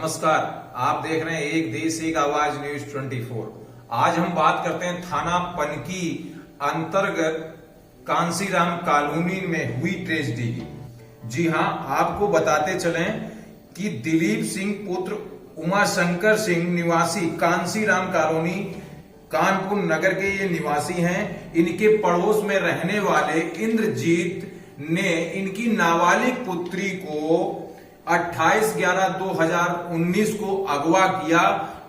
नमस्कार, आप देख रहे हैं एक देश एक आवाज न्यूज 24। आज हम बात करते हैं थाना पनकी अंतर्गत कांसीराम कॉलोनी में हुई ट्रेजेडी की। जी हां, आपको बताते चलें कि दिलीप सिंह पुत्र उमाशंकर सिंह निवासी कांसीराम कॉलोनी कानपुर नगर के ये निवासी हैं। इनके पड़ोस में रहने वाले इंद्रजीत ने इनकी नाबालिग पुत्री को 28/11/2019 को अगवा किया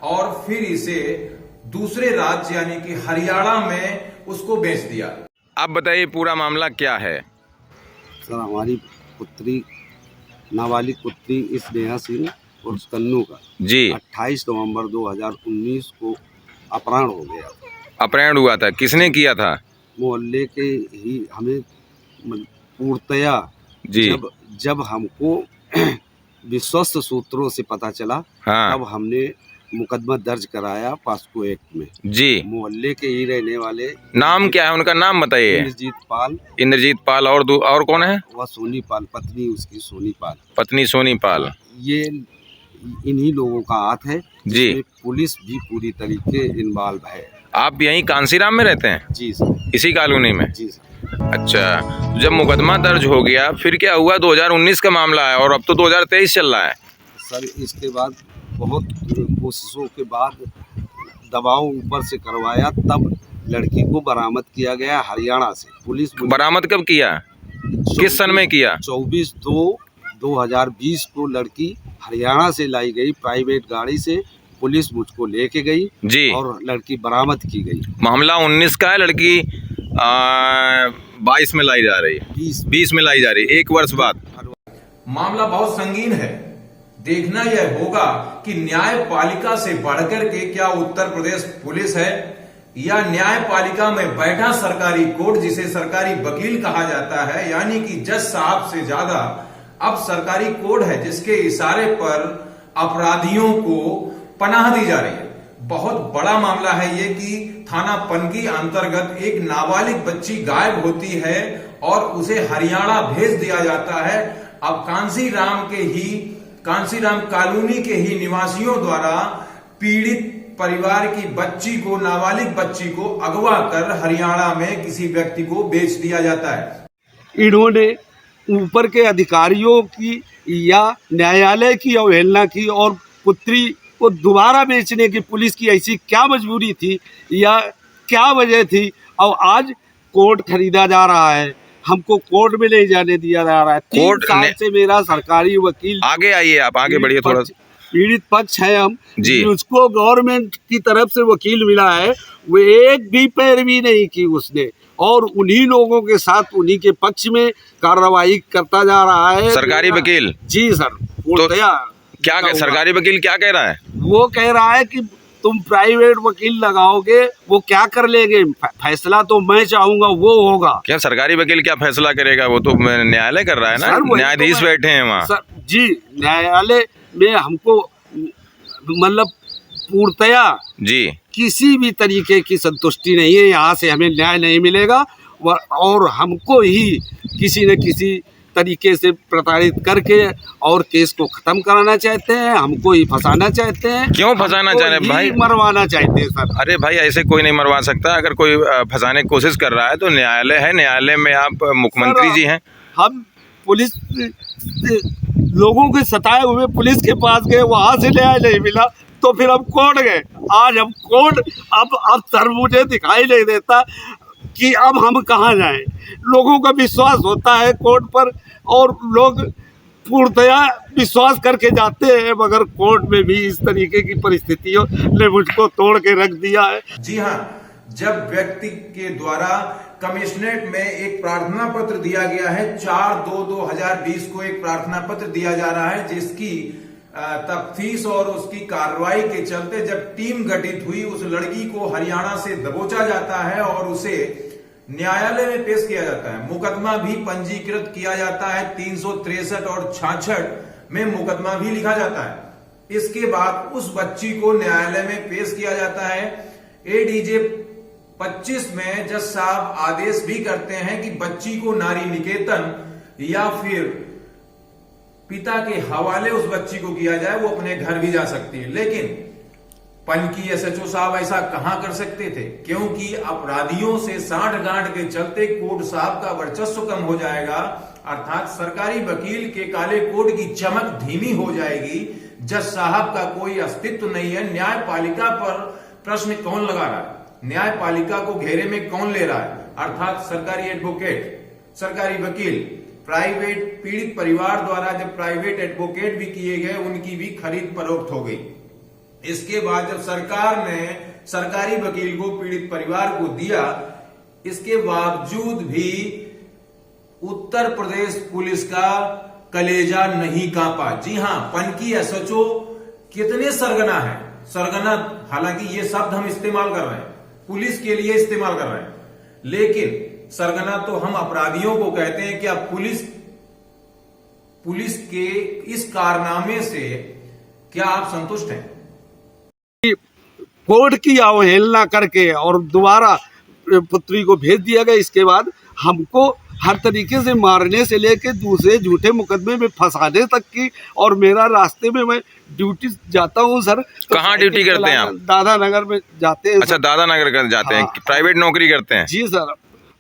और फिर इसे दूसरे राज्य यानी कि हरियाणा में उसको बेच दिया। आप बताइए पूरा मामला क्या है? सर, हमारी पुत्री नाबालिग पुत्री इस नेहा सिंह और कन्नू का जी 28 नवंबर 2019 को अपहरण हो गया। अपहरण हुआ था, किसने किया था? मोहल्ले के ही हमें पूर्णतया जी जब हमको विश्वस्त सूत्रों से पता चला, हाँ तब हमने मुकदमा दर्ज कराया पास्को एक्ट में। जी। मोहल्ले के ही रहने वाले, नाम क्या है उनका? नाम बताइए। इंद्रजीत पाल और कौन है? वह सोनी पाल, पत्नी उसकी सोनी पाल। पत्नी सोनी पाल। ये इन्हीं लोगों का हाथ है जी। जिसमें पुलिस भी पूरी तरीके इन्वॉल्व है। आप यहीं कांसीराम में रहते हैं? जी सर। इसी कॉलोनी में? जी सर। अच्छा, जब मुकदमा दर्ज हो गया फिर क्या हुआ? 2019 का मामला है और अब तो 2023 चल रहा है। सर, इसके बाद बहुत कोशिशों के बाद दबाव ऊपर से करवाया, तब लड़की को बरामद किया गया हरियाणा से। पुलिस बरामद कब किया? किस सन में किया? 24/2/2020 को लड़की हरियाणा से लाई गई प्राइवेट गाड़ी से। पुलिस मुझको लेके गई जी और लड़की बरामद की गई। मामला 19 का है, लड़की 22 में लाई जा रही है, 20 में लाई जा रही है, 1 वर्ष बाद। मामला बहुत संगीन है। देखना यह होगा कि न्यायपालिका से बढ़कर के क्या उत्तर प्रदेश पुलिस है या न्यायपालिका में बैठा सरकारी कोर्ट, जिसे सरकारी वकील कहा जाता है, यानी कि जज साहब से ज्यादा अब सरकारी कोर्ट है जिसके इशारे पर अपराधियों को पनाह दी जा रही है। बहुत बड़ा मामला है ये कि थाना पनकी अंतर्गत एक नाबालिग बच्ची गायब होती है और उसे हरियाणा भेज दिया जाता है। अब कांसीराम कॉलोनी के ही निवासियों द्वारा पीड़ित परिवार की बच्ची को, नाबालिग बच्ची को अगवा कर हरियाणा में किसी व्यक्ति को बेच दिया जाता है। इन्होंने ऊपर के अधिकारियों की या न्यायालय की अवहेलना की और पुत्री को दोबारा बेचने की पुलिस की ऐसी क्या मजबूरी थी या क्या वजह थी? और आज कोर्ट खरीदा जा रहा है, हमको कोर्ट में नहीं जाने दिया जा रहा है। 3 साल से मेरा सरकारी वकील, आगे आइए, आप आगे बढ़िए थोड़ा। पीड़ित पक्ष है हम जी। उसको गवर्नमेंट की तरफ से वकील मिला है, वो एक भी पैरवी नहीं की उसने, और उन्हीं लोगों के साथ उन्हीं के पक्ष में कार्रवाई करता जा रहा है सरकारी वकील। जी सर। तो क्या सरकारी वकील क्या कह रहा है? वो कह रहा है कि तुम प्राइवेट वकील लगाओगे, वो क्या कर लेंगे, फैसला तो मैं चाहूंगा वो होगा। क्या सरकारी वकील क्या फैसला करेगा? वो तो न्यायालय कर रहा है ना, न्यायाधीश बैठे हैं वहाँ। जी, न्यायालय में हमको मतलब पूर्णतया जी किसी भी तरीके की संतुष्टि नहीं है। यहाँ से हमें न्याय नहीं मिलेगा और हमको ही किसी न किसी तरीके से प्रताड़ित करके और केस को खत्म कराना चाहते हैं, हमको ही फंसाना चाहते हैं। क्यों फंसाना चाह रहे हैं भाई? मरवाना चाहते हैं सर। अरे भाई, ऐसे कोई नहीं मरवा सकता। अगर कोई फंसाने की कोशिश कर रहा है तो न्यायालय है, न्यायालय में आप मुख्यमंत्री जी हैं। हम पुलिस लोगों के सताए हुए पुलिस के पास गए, वहां से न्याय नहीं मिला तो फिर हम कोर्ट गए। आज हम कोर्ट, अब सर मुझे दिखाई नहीं देता कि अब हम कहाँ जाएं। लोगों का विश्वास होता है कोर्ट पर और लोग पूर्णतया विश्वास करके जाते हैं, मगर कोर्ट में भी इस तरीके की परिस्थितियों ने मुझको तोड़ के रख दिया है। जी हाँ, जब व्यक्ति के द्वारा कमिश्नरेट में एक प्रार्थना पत्र दिया गया है, 4/2/2020 को एक प्रार्थना पत्र दिया जा रहा है, जिसकी तफ्तीश और उसकी कार्रवाई के चलते जब टीम गठित हुई, उस लड़की को हरियाणा से दबोचा जाता है और उसे न्यायालय में पेश किया जाता है। मुकदमा भी पंजीकृत किया जाता है, 363 और 66 में मुकदमा भी लिखा जाता है। इसके बाद उस बच्ची को न्यायालय में पेश किया जाता है। एडीजे 25 में जज साहब आदेश भी करते हैं कि बच्ची को नारी निकेतन या फिर पिता के हवाले उस बच्ची को किया जाए, वो अपने घर भी जा सकती है। लेकिन पनकी एसएचओ साहब ऐसा कहां कर सकते थे? क्योंकि अपराधियों से साठ गांठ के चलते कोर्ट साहब का वर्चस्व कम हो जाएगा, अर्थात सरकारी वकील के काले कोट की चमक धीमी हो जाएगी। जज साहब का कोई अस्तित्व नहीं है। न्यायपालिका पर प्रश्न कौन लगा रहा है? न्यायपालिका को घेरे में कौन ले रहा है? अर्थात सरकारी एडवोकेट, सरकारी वकील। प्राइवेट पीड़ित परिवार द्वारा जब प्राइवेट एडवोकेट भी किए गए, उनकी भी खरीद फरोख्त हो गई। इसके बाद जब सरकार ने सरकारी वकील को पीड़ित परिवार को दिया, इसके बावजूद भी उत्तर प्रदेश पुलिस का कलेजा नहीं कांपा। जी हां, पनकी एसएचओ कितने सरगना है। सरगना, हालांकि ये शब्द हम इस्तेमाल कर रहे हैं, पुलिस के लिए इस्तेमाल कर रहे हैं, लेकिन सरगना तो हम अपराधियों को कहते हैं। क्या पुलिस के इस कारनामे से क्या आप संतुष्ट हैं? कोर्ट की अवहेलना करके और दोबारा पुत्री को भेज दिया गया। इसके बाद हमको हर तरीके से मारने से लेके दूसरे झूठे मुकदमे में फंसाने तक की। और मेरा रास्ते में मैं ड्यूटी जाता हूँ सर। तो कहाँ ड्यूटी करते हैं आप? दादा नगर में जाते हैं। अच्छा, दादा नगर कर जाते हैं। हाँ। प्राइवेट नौकरी करते हैं? जी सर।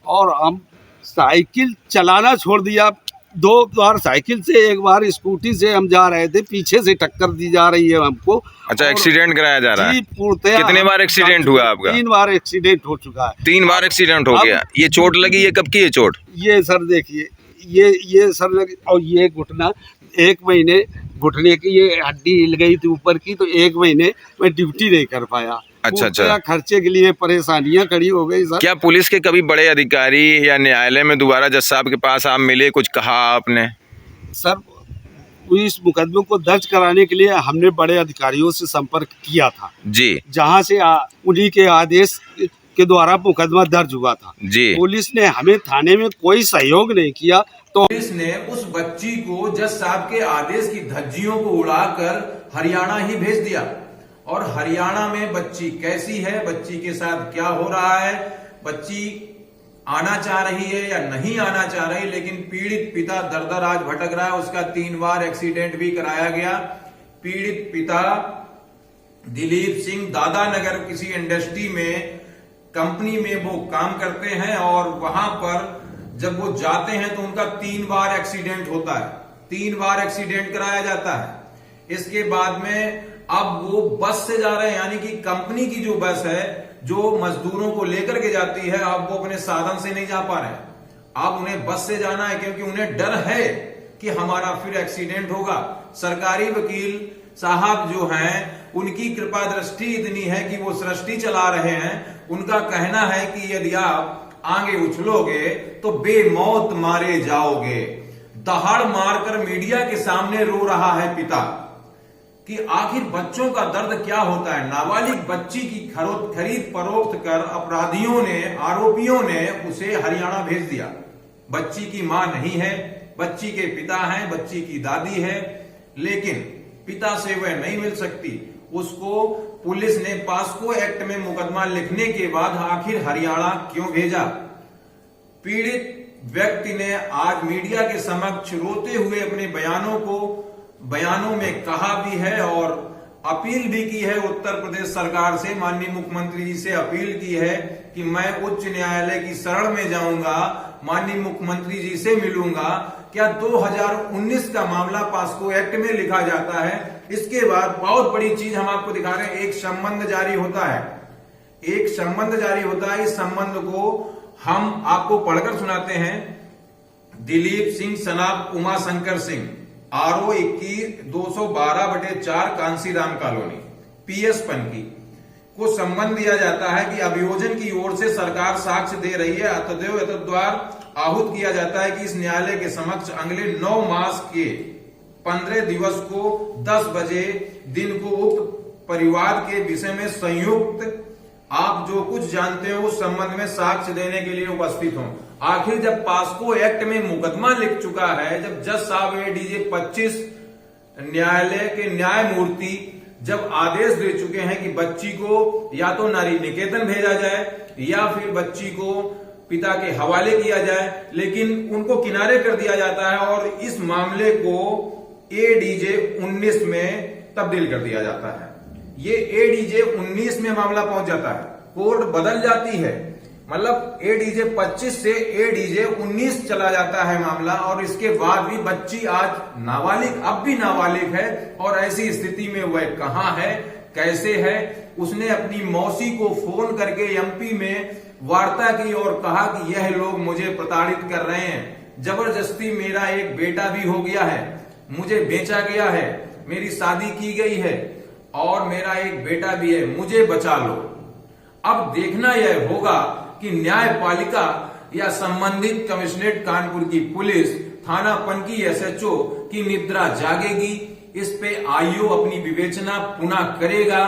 और हम साइकिल चलाना छोड़ दिया। 2 बार साइकिल से, 1 बार स्कूटी से हम जा रहे थे, पीछे से टक्कर दी जा रही है हमको। अच्छा, एक्सीडेंट कराया जा रहा है? कितने बार एक्सीडेंट हुआ आपका? 3 बार एक्सीडेंट हो चुका है। 3 बार एक्सीडेंट हो गया। ये चोट लगी, ये कब की है चोट? ये सर देखिए, ये सर लगी। और ये घुटना 1 महीने, घुटने की ये हड्डी हिल गई थी ऊपर की, तो 1 महीने मैं ड्यूटी नहीं कर पाया। अच्छा। खर्चे के लिए परेशानियां खड़ी हो गई सर। क्या पुलिस के कभी बड़े अधिकारी या न्यायालय में दोबारा जज साहब के पास आप मिले, कुछ कहा आपने? सर, इस मुकदमे को दर्ज कराने के लिए हमने बड़े अधिकारियों से संपर्क किया था जी, जहां से उन्हीं के आदेश के द्वारा मुकदमा दर्ज हुआ था जी। पुलिस ने हमें थाने में कोई सहयोग नहीं किया। तो पुलिस ने उस बच्ची को जज साहब के आदेश की धज्जियों को उड़ाकर हरियाणा ही भेज दिया। और हरियाणा में बच्ची कैसी है, बच्ची के साथ क्या हो रहा है, बच्ची आना चाह रही है या नहीं आना चाह रही, लेकिन पीड़ित पिता दर दर आज भटक रहा है। उसका 3 बार एक्सीडेंट भी कराया गया। पीड़ित पिता दिलीप सिंह दादा नगर किसी इंडस्ट्री में, कंपनी में वो काम करते हैं, और वहां पर जब वो जाते हैं तो उनका 3 बार एक्सीडेंट होता है। 3 बार एक्सीडेंट कराया जाता है। इसके बाद में अब वो बस से जा रहे हैं, यानी कि कंपनी की जो बस है जो मजदूरों को लेकर के जाती है, अब वो अपने साधन से नहीं जा पा रहे हैं। अब उन्हें बस से जाना है, क्योंकि उन्हें डर है कि हमारा फिर एक्सीडेंट होगा। सरकारी वकील साहब जो हैं, उनकी कृपा दृष्टि इतनी है कि वो सृष्टि चला रहे हैं। उनका कहना है कि यदि आप आगे उछलोगे तो बेमौत मारे जाओगे। दहाड़ मारकर मीडिया के सामने रो रहा है पिता कि आखिर बच्चों का दर्द क्या होता है। नाबालिग बच्ची की खरीद फरोख्त कर अपराधियों ने, आरोपियों ने उसे हरियाणा भेज दिया। बच्ची की मां नहीं है, बच्ची के पिता हैं, बच्ची की दादी है, लेकिन पिता से वह नहीं मिल सकती। उसको पुलिस ने पास्को एक्ट में मुकदमा लिखने के बाद आखिर हरियाणा क्यों भेजा? पीड़ित व्यक्ति ने आज मीडिया के समक्ष रोते हुए अपने बयानों में कहा भी है और अपील भी की है उत्तर प्रदेश सरकार से। माननीय मुख्यमंत्री जी से अपील की है कि मैं उच्च न्यायालय की शरण में जाऊंगा, माननीय मुख्यमंत्री जी से मिलूंगा। क्या 2019 का मामला पास्को एक्ट में लिखा जाता है? इसके बाद बहुत बड़ी चीज हम आपको दिखा रहे हैं। एक संबंध जारी होता है, एक संबंध जारी होता है। इस संबंध को हम आपको पढ़कर सुनाते हैं। दिलीप सिंह सनाब Uma Shankar Singh, RO 21-212/4 Kanshiram colony, PS Panki को संबंध दिया जाता है कि अभियोजन की ओर से सरकार साक्ष्य दे रही है। अतदेव एतद्वार आहूत किया जाता है कि इस न्यायालय के समक्ष अगले 9 मास के 15 दिवस को 10 बजे दिन को उक्त परिवार के विषय में संयुक्त आप जो कुछ जानते हो उस संबंध में साक्ष्य देने के लिए उपस्थित हो। आखिर जब पास्को एक्ट में मुकदमा लिख चुका है, जब जज साहब DJ 25 न्यायालय के न्यायमूर्ति जब आदेश दे चुके हैं कि बच्ची को या तो नारी निकेतन भेजा जाए या फिर बच्ची को पिता के हवाले किया जाए, लेकिन उनको किनारे कर दिया जाता है और इस मामले को एडीजे 19 में तब्दील कर दिया जाता है। ये एडीजे 19 में मामला पहुंच जाता है, कोर्ट बदल जाती है, मतलब एडीजे 25 से एडीजे 19 चला जाता है मामला। और इसके बाद भी बच्ची आज नाबालिग, अब भी नाबालिग है, और ऐसी स्थिति में वह कहां है, कैसे है। उसने अपनी मौसी को फोन करके एमपी में वार्ता की और कहा कि यह लोग मुझे प्रताड़ित कर रहे हैं, जबरदस्ती मेरा एक बेटा भी हो गया है, मुझे बेचा गया है, मेरी शादी की गई है और मेरा एक बेटा भी है, मुझे बचा लो। अब देखना यह होगा कि न्यायपालिका या संबंधित कमिश्नरेट कानपुर की पुलिस, थाना पनकी एसएचओ की निद्रा जागेगी, इस पे आईओ अपनी विवेचना पुनः करेगा,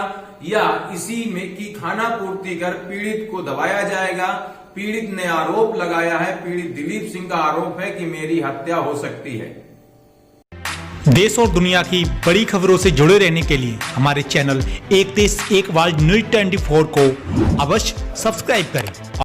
या इसी में की खानापूर्ति कर पीड़ित को दबाया जाएगा। पीड़ित ने आरोप लगाया है, पीड़ित दिलीप सिंह का आरोप है कि मेरी हत्या हो सकती है। देश और दुनिया की बड़ी खबरों से जुड़े रहने के लिए हमारे चैनल एक देश एक आवाज न्यूज़ 24 को अवश्य सब्सक्राइब करें।